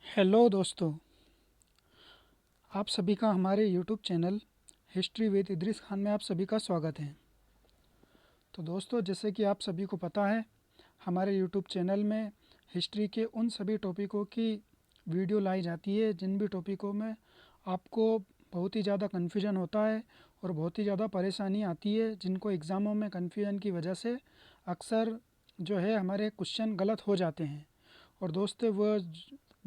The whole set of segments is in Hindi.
हेलो दोस्तों, आप सभी का हमारे YouTube channel history with Idris Khan में आप सभी का स्वागत है। तो दोस्तों, जैसे कि आप सभी को पता है, हमारे यूट्यूब चैनल में हिस्ट्री के उन सभी टॉपिकों की वीडियो लाई जाती है जिन भी टॉपिकों में आपको बहुत ही ज़्यादा कन्फ्यूजन होता है और बहुत ही ज़्यादा परेशानी आती है, जिनको एग्ज़ामों में कन्फ्यूजन की वजह से अक्सर जो है हमारे क्वेश्चन गलत हो जाते हैं। और दोस्तों, वो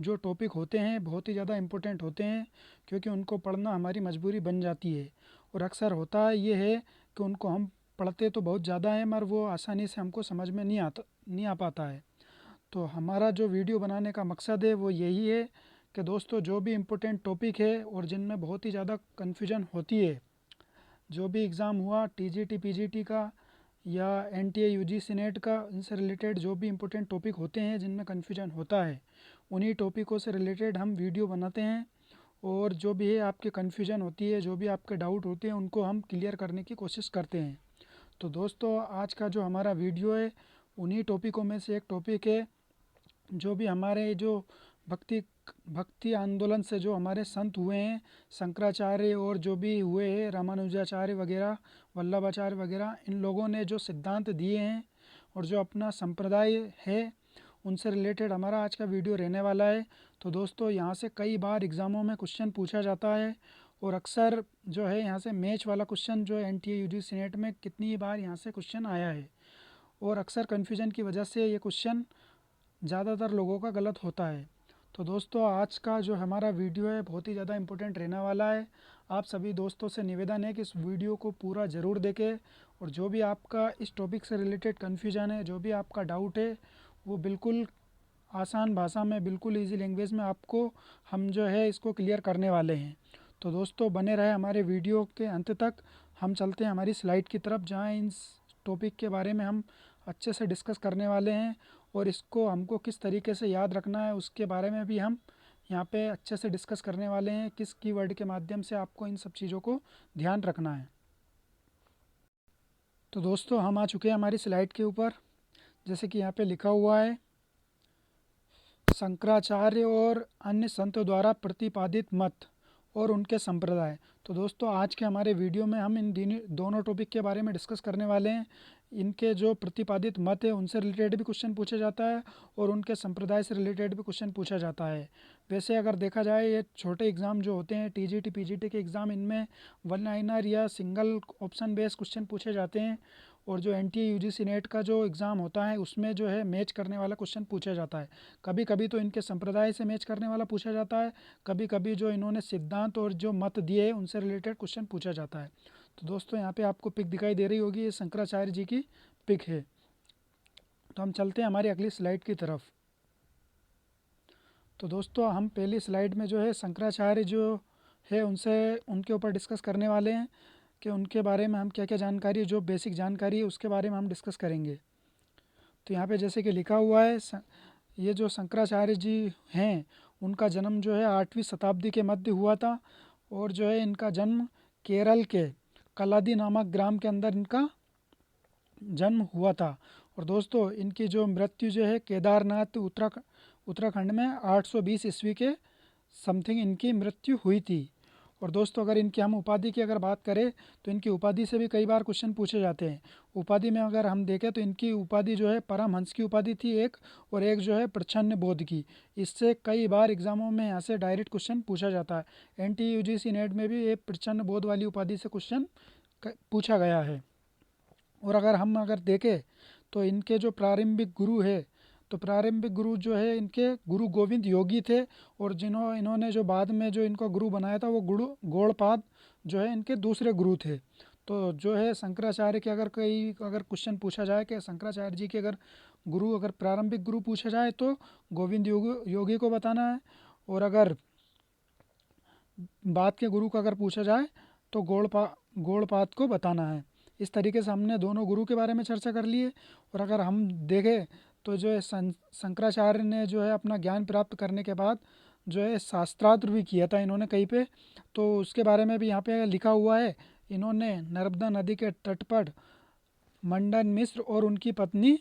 जो टॉपिक होते हैं बहुत ही ज़्यादा इम्पोर्टेंट होते हैं, क्योंकि उनको पढ़ना हमारी मजबूरी बन जाती है। और अक्सर होता है ये है कि उनको हम पढ़ते तो बहुत ज़्यादा हैं, मगर वो आसानी से हमको समझ में नहीं आ पाता है। तो हमारा जो वीडियो बनाने का मकसद है वो यही है कि दोस्तों, जो भी इम्पोर्टेंट टॉपिक है और जिनमें बहुत ही ज़्यादा कन्फ्यूजन होती है, जो भी एग्ज़ाम हुआ टीजीटी पीजीटी का या एनटीए यूजीसी नेट का, इनसे रिलेटेड जो भी इम्पोर्टेंट टॉपिक होते हैं जिनमें कन्फ्यूजन होता है, उन्हीं टॉपिकों से रिलेटेड हम वीडियो बनाते हैं। और जो भी है आपके कन्फ्यूजन होती है, जो भी आपके डाउट होते हैं, उनको हम क्लियर करने की कोशिश करते हैं। तो दोस्तों, आज का जो हमारा वीडियो है उन्हीं टॉपिकों में से एक टॉपिक है, जो भी हमारे जो भक्ति भक्ति आंदोलन से जो हमारे संत हुए हैं, शंकराचार्य और जो भी हुए हैं रामानुजाचार्य वगैरह, वल्लभाचार्य वगैरह, इन लोगों ने जो सिद्धांत दिए हैं और जो अपना संप्रदाय है, उनसे रिलेटेड हमारा आज का वीडियो रहने वाला है। तो दोस्तों, यहाँ से कई बार एग्ज़ामों में क्वेश्चन पूछा जाता है और अक्सर जो है यहाँ से मैच वाला क्वेश्चन जो एनटीए यूजीसी नेट में कितनी बार यहाँ से क्वेश्चन आया है। और अक्सर कन्फ्यूजन की वजह से ये क्वेश्चन ज़्यादातर लोगों का गलत होता है। तो दोस्तों, आज का जो हमारा वीडियो है बहुत ही ज़्यादा इम्पोर्टेंट रहने वाला है। आप सभी दोस्तों से निवेदन है कि इस वीडियो को पूरा ज़रूर देखें, और जो भी आपका इस टॉपिक से रिलेटेड कन्फ्यूजन है, जो भी आपका डाउट है, वो बिल्कुल आसान भाषा में, बिल्कुल इजी लैंग्वेज में आपको हम जो है इसको क्लियर करने वाले हैं। तो दोस्तों, बने रहे हमारे वीडियो के अंत तक। हम चलते हैं हमारी स्लाइड की तरफ, जहाँ इन टॉपिक के बारे में हम अच्छे से डिस्कस करने वाले हैं, और इसको हमको किस तरीके से याद रखना है उसके बारे में भी हम यहाँ पे अच्छे से डिस्कस करने वाले हैं, किस कीवर्ड के माध्यम से आपको इन सब चीज़ों को ध्यान रखना है। तो दोस्तों, हम आ चुके हैं हमारी स्लाइड के ऊपर। जैसे कि यहाँ पे लिखा हुआ है, शंकराचार्य और अन्य संतों द्वारा प्रतिपादित मत और उनके संप्रदाय। तो दोस्तों, आज के हमारे वीडियो में हम इन दोनों टॉपिक के बारे में डिस्कस करने वाले हैं। इनके जो प्रतिपादित मत है उनसे रिलेटेड भी क्वेश्चन पूछा जाता है, और उनके संप्रदाय से रिलेटेड भी क्वेश्चन पूछा जाता है। वैसे अगर देखा जाए, ये छोटे एग्ज़ाम जो होते हैं टीजीटी पीजीटी के एग्ज़ाम, इनमें वन लाइनर या सिंगल ऑप्शन बेस्ड क्वेश्चन पूछे जाते हैं। और जो एनटीए यूजीसी नेट का जो एग्ज़ाम होता है उसमें जो है मैच करने वाला क्वेश्चन पूछा जाता है। कभी कभी तो इनके संप्रदाय से मैच करने वाला पूछा जाता है, कभी कभी जो इन्होंने सिद्धांत और जो मत दिए हैं उनसे रिलेटेड क्वेश्चन पूछा जाता है। तो दोस्तों, यहाँ पे आपको पिक दिखाई दे रही होगी, ये शंकराचार्य जी की पिक है। तो हम चलते हैं हमारी अगली स्लाइड की तरफ। तो दोस्तों, हम पहली स्लाइड में जो है शंकराचार्य जो है उनसे उनके ऊपर डिस्कस करने वाले हैं, कि उनके बारे में हम क्या क्या जानकारी, जो बेसिक जानकारी है उसके बारे में हम डिस्कस करेंगे। तो यहाँ पे जैसे कि लिखा हुआ है, ये जो शंकराचार्य जी हैं, उनका जन्म जो है 8वीं शताब्दी के मध्य हुआ था। और जो है इनका जन्म केरल के कलादी नामक ग्राम के अंदर इनका जन्म हुआ था। और दोस्तों, इनकी जो मृत्यु जो है केदारनाथ उत्तराखंड में 820 ईस्वी के समथिंग इनकी मृत्यु हुई थी। और दोस्तों, अगर इनकी हम उपाधि की अगर बात करें, तो इनकी उपाधि से भी कई बार क्वेश्चन पूछे जाते हैं। उपाधि में अगर हम देखें तो इनकी उपाधि जो है परमहंस की उपाधि थी एक, और एक जो है प्रच्छन्न बोध की। इससे कई बार एग्जामों में यहाँ से डायरेक्ट क्वेश्चन पूछा जाता है। एनटीए यूजीसी नेट में भी एक प्रच्छन्न बोध वाली उपाधि से क्वेश्चन पूछा गया है। और अगर देखें तो इनके जो प्रारंभिक गुरु है, तो प्रारंभिक गुरु जो है इनके गुरु गोविंद योगी थे। और इन्होंने जो बाद में जो इनको गुरु बनाया था वो गुरु गौड़पाद जो है इनके दूसरे गुरु थे। तो जो है शंकराचार्य के अगर क्वेश्चन पूछा जाए कि शंकराचार्य जी के अगर गुरु, अगर प्रारंभिक गुरु पूछा जाए तो गोविंद योगी को बताना है। और अगर बाद के गुरु का अगर पूछा जाए तो गौड़पाद को बताना है। इस तरीके से हमने दोनों गुरु के बारे में चर्चा कर ली है। और अगर हम देखें तो जो है शंकराचार्य ने जो है अपना ज्ञान प्राप्त करने के बाद जो है शास्त्रार्थ भी किया था इन्होंने कहीं पे, तो उसके बारे में भी यहाँ पे लिखा हुआ है। इन्होंने नर्मदा नदी के तट पर मंडन मिश्र और उनकी पत्नी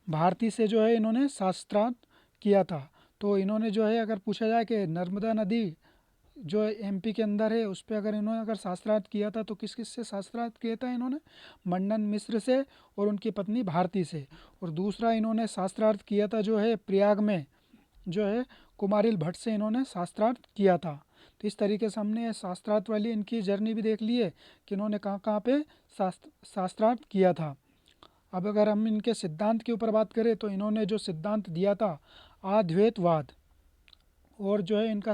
भारती से जो है इन्होंने शास्त्रार्थ किया था। तो इन्होंने जो है अगर पूछा जाए कि नर्मदा नदी जो एमपी के अंदर है उस पर अगर इन्होंने अगर शास्त्रार्थ किया था तो किस किस से शास्त्रार्थ किया था इन्होंने? मंडन मिश्र से और उनकी पत्नी भारती से। और दूसरा इन्होंने शास्त्रार्थ किया था जो है प्रयाग में जो है कुमारिल भट्ट से इन्होंने शास्त्रार्थ किया था। तो इस तरीके से हमने शास्त्रार्थ वाली इनकी जर्नी भी देख ली है कि इन्होंने कहाँ कहाँ पे शास्त्रार्थ किया था। अब अगर हम इनके सिद्धांत के ऊपर बात करें तो इन्होंने जो सिद्धांत दिया था अद्वैतवाद, और जो है इनका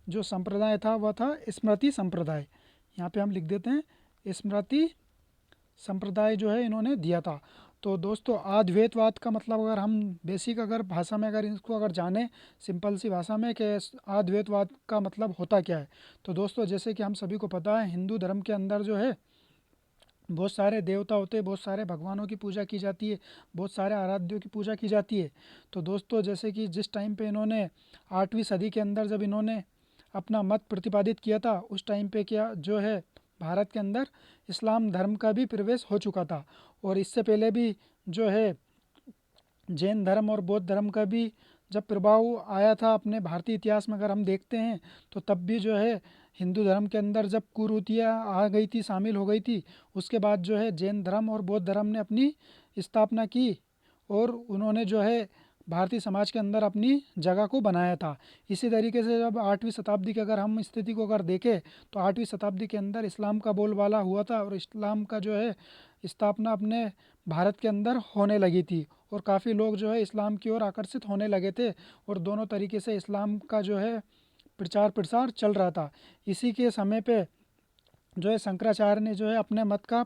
जो संप्रदाय था वह था स्मृति संप्रदाय। यहाँ पे हम लिख देते हैं स्मृति संप्रदाय जो है इन्होंने दिया था। तो दोस्तों अद्वैतवाद का मतलब अगर हम बेसिक अगर भाषा में अगर इसको अगर जाने सिंपल सी भाषा में कि अद्वैतवाद का मतलब होता क्या है, तो दोस्तों जैसे कि हम सभी को पता है हिंदू धर्म के अंदर जो है बहुत सारे देवता होते हैं, बहुत सारे भगवानों की पूजा की जाती है, बहुत सारे आराध्यों की पूजा की जाती है। तो दोस्तों जैसे कि जिस टाइम पे इन्होंने 8वीं सदी के अंदर जब इन्होंने अपना मत प्रतिपादित किया था उस टाइम पे क्या जो है भारत के अंदर इस्लाम धर्म का भी प्रवेश हो चुका था। और इससे पहले भी जो है जैन धर्म और बौद्ध धर्म का भी जब प्रभाव आया था अपने भारतीय इतिहास में अगर हम देखते हैं तो तब भी जो है हिंदू धर्म के अंदर जब कुरीतियाँ आ गई थी, शामिल हो गई थी, उसके बाद जो है जैन धर्म और बौद्ध धर्म ने अपनी स्थापना की और उन्होंने जो है भारतीय समाज के अंदर अपनी जगह को बनाया था। इसी तरीके से जब 8वीं शताब्दी की अगर हम स्थिति को अगर देखें तो 8वीं शताब्दी के अंदर इस्लाम का बोलबाला हुआ था और इस्लाम का जो है स्थापना अपने भारत के अंदर होने लगी थी और काफ़ी लोग जो है इस्लाम की ओर आकर्षित होने लगे थे और दोनों तरीके से इस्लाम का जो है प्रचार प्रसार चल रहा था। इसी के समय पे जो है शंकराचार्य ने जो है अपने मत का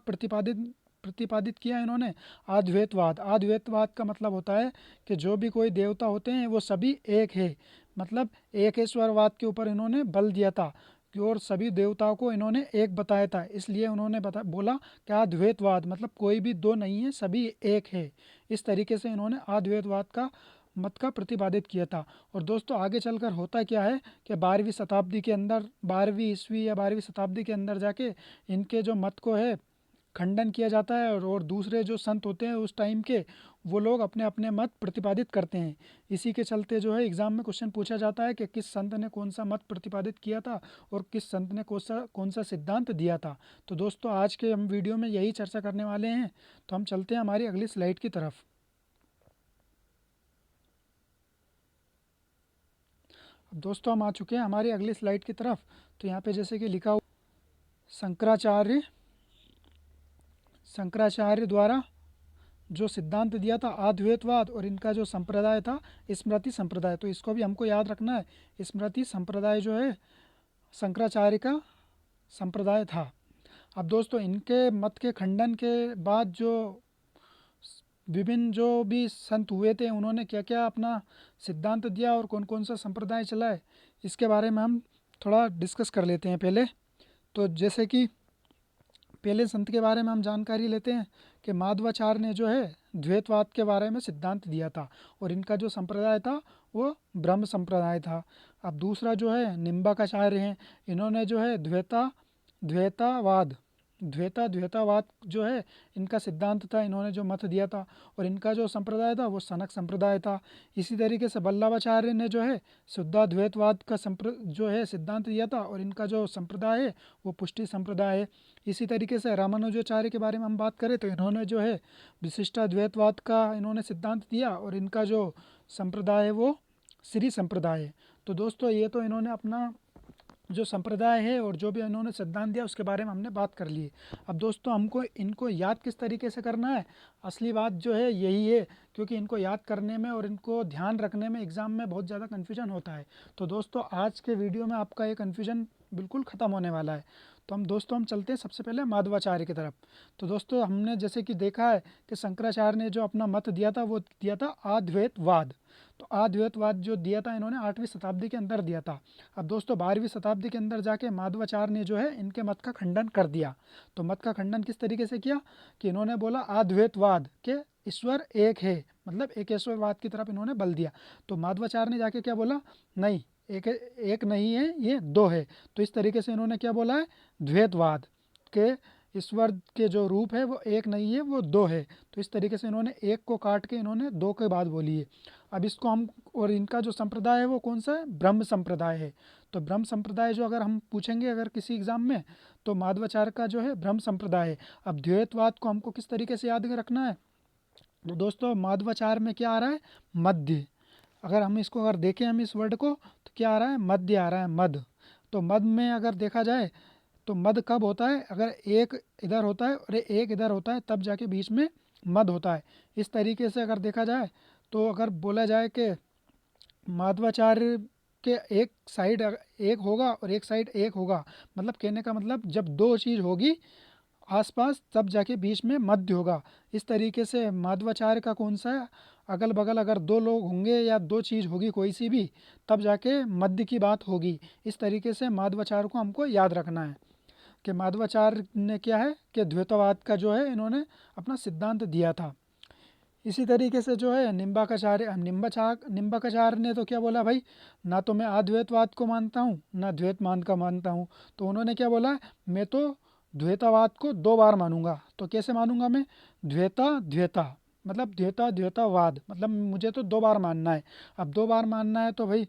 प्रतिपादित किया इन्होंने अद्वैतवाद। अद्वैतवाद का मतलब होता है कि जो भी कोई देवता होते हैं वो सभी एक है, मतलब एकेश्वरवाद के ऊपर इन्होंने बल दिया था कि और सभी देवताओं को इन्होंने एक बताया था। इसलिए उन्होंने बोला कि अद्वैतवाद मतलब कोई भी दो नहीं है, सभी एक है। इस तरीके से इन्होंने अद्वैतवाद का मत का प्रतिपादित किया था। और दोस्तों आगे चलकर होता क्या है कि 12वीं शताब्दी के अंदर 12वीं ईस्वी या 12वीं शताब्दी के अंदर जाके इनके जो मत को है खंडन किया जाता है और दूसरे जो संत होते हैं उस टाइम के वो लोग अपने अपने मत प्रतिपादित करते हैं। इसी के चलते जो है एग्ज़ाम में क्वेश्चन पूछा जाता है कि किस संत ने कौन सा मत प्रतिपादित किया था और किस संत ने कौन सा सिद्धांत दिया था। तो दोस्तों आज के हम वीडियो में यही चर्चा करने वाले हैं। तो हम चलते हैं हमारी अगली स्लाइड की तरफ। अब दोस्तों हम आ चुके हैं हमारी अगली स्लाइड की तरफ। तो यहाँ पे जैसे कि लिखा हुआ शंकराचार्य द्वारा जो सिद्धांत दिया था अद्वैतवाद और इनका जो संप्रदाय था स्मृति संप्रदाय। तो इसको भी हमको याद रखना है, स्मृति संप्रदाय जो है शंकराचार्य का संप्रदाय था। अब दोस्तों इनके मत के खंडन के बाद जो विभिन्न जो भी संत हुए थे उन्होंने क्या क्या अपना सिद्धांत दिया और कौन कौन सा संप्रदाय चलाए, इसके बारे में हम थोड़ा डिस्कस कर लेते हैं पहले। तो जैसे कि पहले संत के बारे में हम जानकारी लेते हैं कि माधवाचार्य ने जो है द्वैतवाद के बारे में सिद्धांत दिया था और इनका जो संप्रदाय था वो ब्रह्म संप्रदाय था। अब दूसरा जो है निम्बाकाचार्य हैं, इन्होंने जो है द्वैतावाद जो है इनका सिद्धांत था, इन्होंने जो मत दिया था और इनका जो संप्रदाय था वो सनक संप्रदाय था। इसी तरीके से वल्लभाचार्य ने जो है शुद्धाद्वैतवाद का जो है सिद्धांत दिया था और इनका जो संप्रदाय है वो पुष्टि संप्रदाय है। इसी तरीके से रामानुजाचार्य के बारे में हम बात करें तो इन्होंने जो है विशिष्टाद्वैतवाद का इन्होंने सिद्धांत दिया और इनका जो संप्रदाय है वो श्री संप्रदाय है। तो दोस्तों ये तो इन्होंने अपना जो संप्रदाय है और जो भी इन्होंने सिद्धांत दिया उसके बारे में हमने बात कर ली है। अब दोस्तों हमको इनको याद किस तरीके से करना है, असली बात जो है यही है, क्योंकि इनको याद करने में और इनको ध्यान रखने में एग्ज़ाम में बहुत ज़्यादा कन्फ्यूजन होता है। तो दोस्तों आज के वीडियो में आपका ये कन्फ्यूजन बिल्कुल ख़त्म होने वाला है। तो हम चलते हैं सबसे पहले माधवाचार्य की तरफ। तो दोस्तों हमने जैसे कि देखा है कि शंकराचार्य ने जो अपना मत दिया था वो दिया था अद्वैतवाद। तो अद्वैतवाद जो दिया था इन्होंने 8वीं शताब्दी के अंदर दिया था। अब दोस्तों 12वीं शताब्दी के अंदर जाके माधवाचार्य ने जो है इनके मत का खंडन कर दिया। तो मत का खंडन किस तरीके से किया कि इन्होंने बोला अद्वैतवाद के ईश्वर एक है, मतलब एकेश्वरवाद की तरफ इन्होंने बल दिया। तो माधवाचार्य ने जाके क्या बोला, नहीं एक नहीं है, ये दो है। तो इस तरीके से इन्होंने क्या बोला है, द्वैतवाद के ईश्वर के जो रूप है वो एक नहीं है, वो दो है। तो इस तरीके से इन्होंने एक को काट के इन्होंने दो के बात बोली है। अब इसको हम, और इनका जो संप्रदाय है वो कौन सा है? ब्रह्म संप्रदाय है। तो ब्रह्म संप्रदाय जो अगर हम पूछेंगे अगर किसी एग्जाम में, तो माध्वाचार्य का जो है ब्रह्म संप्रदाय है। अब द्वैतवाद को हमको किस तरीके से याद रखना है? तो दोस्तों माध्वाचार्य में क्या आ रहा है? मध्य। अगर हम इसको अगर देखें हम इस वर्ड को, तो क्या आ रहा है? मध्य आ रहा है, मध। तो मध में अगर देखा जाए तो मध कब होता है? अगर एक इधर होता है और एक इधर होता है तब जाके बीच में मध होता है। इस तरीके से अगर देखा जाए तो अगर बोला जाए कि माध्वाचार्य के एक साइड एक होगा और एक साइड एक होगा, मतलब कहने का मतलब जब दो चीज़ होगी आसपास तब जाके बीच में मध्य होगा। इस तरीके से माध्वाचार्य का कौन सा है? अगल बगल अगर दो लोग होंगे या दो चीज़ होगी कोई सी भी, तब जाके मध्य की बात होगी। इस तरीके से माध्वाचार्य को हमको याद रखना है कि माध्वाचार्य ने क्या है कि द्वैतवाद का जो है इन्होंने अपना सिद्धांत दिया था। इसी तरीके से जो है निम्बाकाचार्य ने तो क्या बोला भाई, ना तो मैं अद्वैतवाद को मानता हूँ ना द्वैतवाद का मानता हूँ। तो उन्होंने क्या बोला, मैं तो द्वैतवाद को दो बार मानूंगा। तो कैसे मानूंगा मैं? द्वैता द्वैता, मतलब द्वैता द्वैतावाद, मतलब मुझे तो दो बार मानना है। अब दो बार मानना है तो भाई,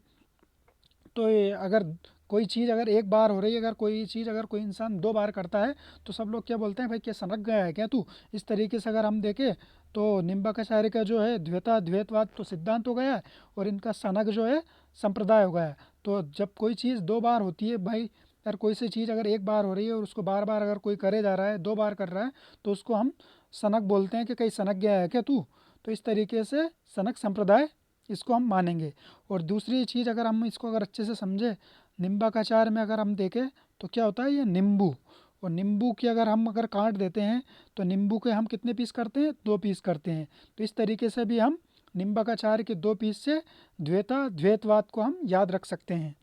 तो ये अगर कोई चीज़ अगर एक बार हो रही है, अगर कोई चीज़ अगर कोई इंसान दो बार करता है तो सब लोग क्या बोलते हैं, भाई क्या सनक गया है क्या तू? इस तरीके से अगर हम देखें तो निम्बाकाचार्य का जो है द्वैतवाद तो सिद्धांत हो गया है, और इनका सनक जो है संप्रदाय हो गया है। तो जब कोई चीज़ दो बार होती है भाई, अगर कोई सी चीज़ अगर एक बार हो रही है और उसको बार बार अगर कोई करे जा रहा है, दो बार कर रहा है, तो उसको हम सनक बोलते हैं कि कहीं सनक गया है क्या तू? तो इस तरीके से सनक संप्रदाय इसको हम मानेंगे। और दूसरी चीज़ अगर हम इसको अगर अच्छे से समझें, निम्बाकाचार में अगर हम देखें तो क्या होता है, ये नींबू, और नींबू की अगर हम अगर काट देते हैं तो नींबू के हम कितने पीस करते हैं? दो पीस करते हैं। तो इस तरीके से भी हम निम्बाकाचार के दो पीस से द्वैतवाद को हम याद रख सकते हैं।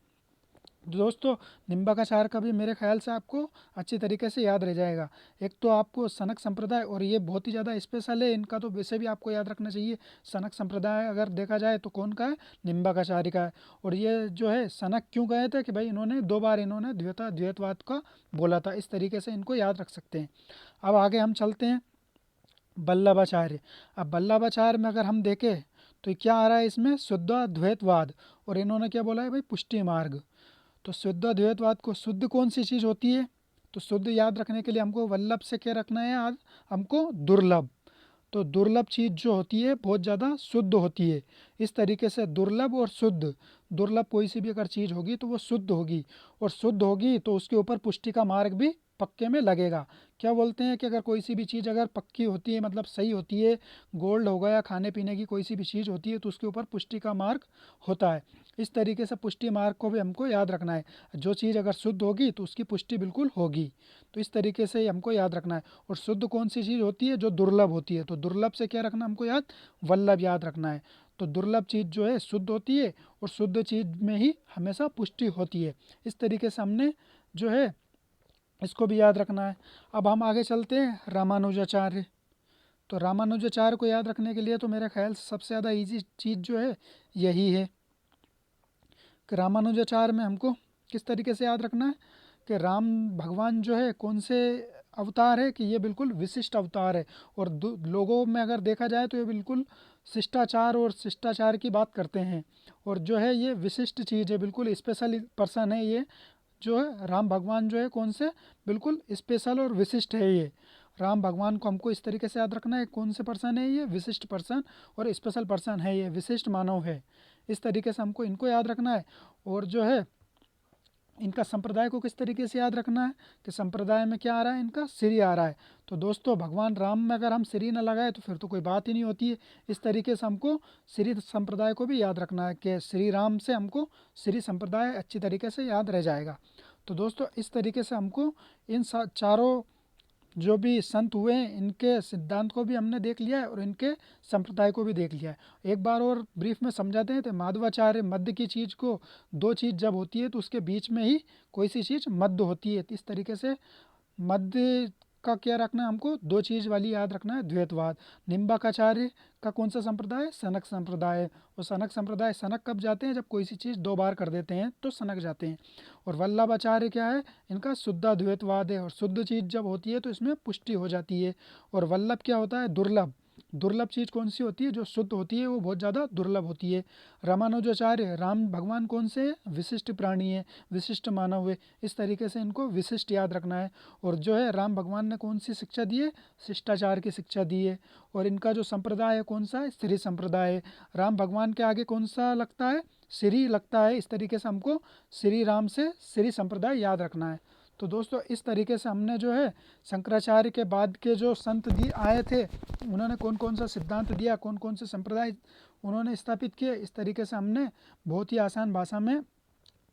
दोस्तों निम्बाकाचार का भी मेरे ख्याल से आपको अच्छी तरीके से याद रह जाएगा। एक तो आपको सनक संप्रदाय, और ये बहुत ही ज़्यादा स्पेशल है इनका, तो वैसे भी आपको याद रखना चाहिए। सनक संप्रदाय अगर देखा जाए तो कौन का है? निम्बाकाचार्य का है। और ये जो है सनक क्यों गए थे कि भाई इन्होंने दो बार इन्होंने द्वैतवाद का बोला था। इस तरीके से इनको याद रख सकते हैं। अब आगे हम चलते हैं वल्लभाचार्य। अब वल्लभाचार्य में अगर हम देखें तो क्या आ रहा है इसमें? शुद्धाद्वैतवाद। और इन्होंने क्या बोला है भाई? पुष्टि मार्ग। तो शुद्ध अद्वैतवाद को, शुद्ध कौन सी चीज़ होती है? तो शुद्ध याद रखने के लिए हमको वल्लभ से क्या रखना है आज? हमको दुर्लभ। तो दुर्लभ चीज़ जो होती है बहुत ज़्यादा शुद्ध होती है। इस तरीके से दुर्लभ और शुद्ध, दुर्लभ कोई सी भी अगर चीज़ होगी तो वो शुद्ध होगी, और शुद्ध होगी तो उसके ऊपर पुष्टि का मार्ग भी पक्के में लगेगा। क्या बोलते हैं कि अगर कोई सी भी चीज़ अगर पक्की होती है, मतलब सही होती है, गोल्ड हो गया, खाने पीने की कोई सी भी चीज़ होती है, तो उसके ऊपर पुष्टि का मार्ग होता है। इस तरीके से पुष्टि मार्ग को भी हमको याद रखना है। जो चीज़ अगर शुद्ध होगी तो उसकी पुष्टि बिल्कुल होगी। तो इस तरीके से हमको याद रखना है। और शुद्ध कौन सी चीज़ होती है? जो दुर्लभ होती है। तो दुर्लभ से क्या रखना हमको याद? वल्लभ याद रखना है। तो दुर्लभ चीज़ जो है शुद्ध होती है, और शुद्ध चीज़ में ही हमेशा पुष्टि होती है। इस तरीके से हमने जो है इसको भी याद रखना है। अब हम आगे चलते हैं रामानुजाचार्य। तो रामानुजाचार्य को याद रखने के लिए तो मेरे ख्याल से सबसे ज़्यादा ईजी चीज़ जो है यही है कि रामानुजाचार्य में हमको किस तरीके से याद रखना है कि राम भगवान जो है कौन से अवतार है, कि ये बिल्कुल विशिष्ट अवतार है। और लोगों में अगर देखा जाए तो ये बिल्कुल शिष्टाचार और शिष्टाचार की बात करते हैं। और जो है ये विशिष्ट चीज़ है, बिल्कुल स्पेशल पर्सन है ये। जो है राम भगवान जो है कौन से, बिल्कुल स्पेशल और विशिष्ट है ये। राम भगवान को हमको इस तरीके से याद रखना है, कौन से पर्सन है ये? विशिष्ट पर्सन और स्पेशल पर्सन है ये, विशिष्ट मानव है। इस तरीके से हमको इनको याद रखना है। और जो है इनका संप्रदाय को किस तरीके से याद रखना है कि संप्रदाय में क्या आ रहा है? इनका श्री आ रहा है। तो दोस्तों भगवान राम में अगर हम श्री न लगाए तो फिर तो कोई बात ही नहीं होती है। इस तरीके से हमको श्री संप्रदाय को भी याद रखना है कि श्री राम से हमको श्री संप्रदाय अच्छी तरीके से याद रह जाएगा। तो दोस्तों इस तरीके से हमको इन चारों जो भी संत हुए हैं इनके सिद्धांत को भी हमने देख लिया है, और इनके संप्रदाय को भी देख लिया है। एक बार और ब्रीफ में समझाते हैं तो माधवाचार्य मध्य की चीज़ को, दो चीज़ जब होती है तो उसके बीच में ही कोई सी चीज़ मध्य होती है। तो इस तरीके से मध्य का क्या रखना है हमको, दो चीज़ वाली याद रखना है, द्वैतवाद। निम्बार्काचार्य का कौन सा संप्रदाय, सनक संप्रदाय। और सनक संप्रदाय, सनक कब जाते हैं, जब कोई सी चीज़ दो बार कर देते हैं तो सनक जाते हैं। और वल्लभाचार्य क्या है, इनका शुद्धाद्वैतवाद है। और शुद्ध चीज़ जब होती है तो इसमें पुष्टि हो जाती है। और वल्लभ क्या होता है, दुर्लभ। दुर्लभ चीज़ कौन सी होती है, जो शुद्ध होती है वो बहुत ज़्यादा दुर्लभ होती है। रामानुजाचार्य, राम भगवान कौन से हैं, विशिष्ट प्राणी है, विशिष्ट मानव है। इस तरीके से इनको विशिष्ट याद रखना है। और जो है राम भगवान ने कौन सी शिक्षा दी है, शिष्टाचार की शिक्षा दी है। और इनका जो संप्रदाय है कौन सा है, श्री संप्रदाय है। राम भगवान के आगे कौन सा लगता है, श्री लगता है। इस तरीके से हमको श्री राम से श्री संप्रदाय याद रखना है। तो दोस्तों इस तरीके से हमने जो है शंकराचार्य के बाद के जो संत आए थे, उन्होंने कौन कौन सा सिद्धांत दिया, कौन कौन से संप्रदाय उन्होंने स्थापित किए, इस तरीके से हमने बहुत ही आसान भाषा में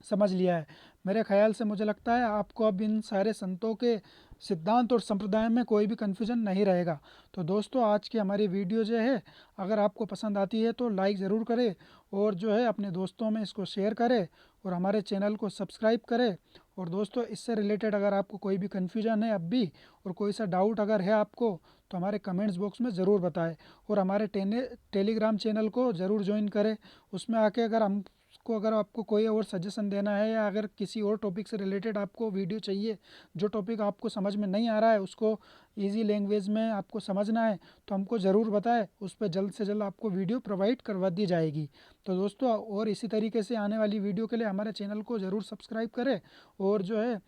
समझ लिया है। मेरे ख्याल से मुझे लगता है आपको अब इन सारे संतों के सिद्धांत और संप्रदाय में कोई भी कन्फ्यूजन नहीं रहेगा। तो दोस्तों आज की हमारी वीडियो जो है अगर आपको पसंद आती है तो लाइक ज़रूर करें, और जो है अपने दोस्तों में इसको शेयर करें, और हमारे चैनल को सब्सक्राइब करें। और दोस्तों इससे रिलेटेड अगर आपको कोई भी कन्फ्यूजन है अब भी, और कोई सा डाउट अगर है आपको, तो हमारे कमेंट्स बॉक्स में ज़रूर बताएं। और हमारे टेलीग्राम चैनल को ज़रूर ज्वाइन करें। उसमें आके अगर आपको कोई और सजेशन देना है, या अगर किसी और टॉपिक से रिलेटेड आपको वीडियो चाहिए, जो टॉपिक आपको समझ में नहीं आ रहा है उसको इजी लैंग्वेज में आपको समझना है, तो हमको ज़रूर बताएं। उस पर जल्द से जल्द आपको वीडियो प्रोवाइड करवा दी जाएगी। तो दोस्तों और इसी तरीके से आने वाली वीडियो के लिए हमारे चैनल को ज़रूर सब्सक्राइब करें, और जो है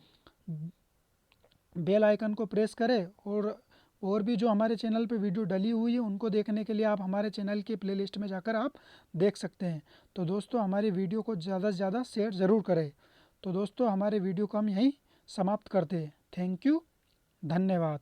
बेल आइकन को प्रेस करें। और भी जो हमारे चैनल पे वीडियो डली हुई है उनको देखने के लिए आप हमारे चैनल के प्लेलिस्ट में जाकर आप देख सकते हैं। तो दोस्तों हमारी वीडियो को ज़्यादा से ज़्यादा शेयर ज़रूर करें। तो दोस्तों हमारे वीडियो को हम यहीं समाप्त करते हैं। थैंक यू, धन्यवाद।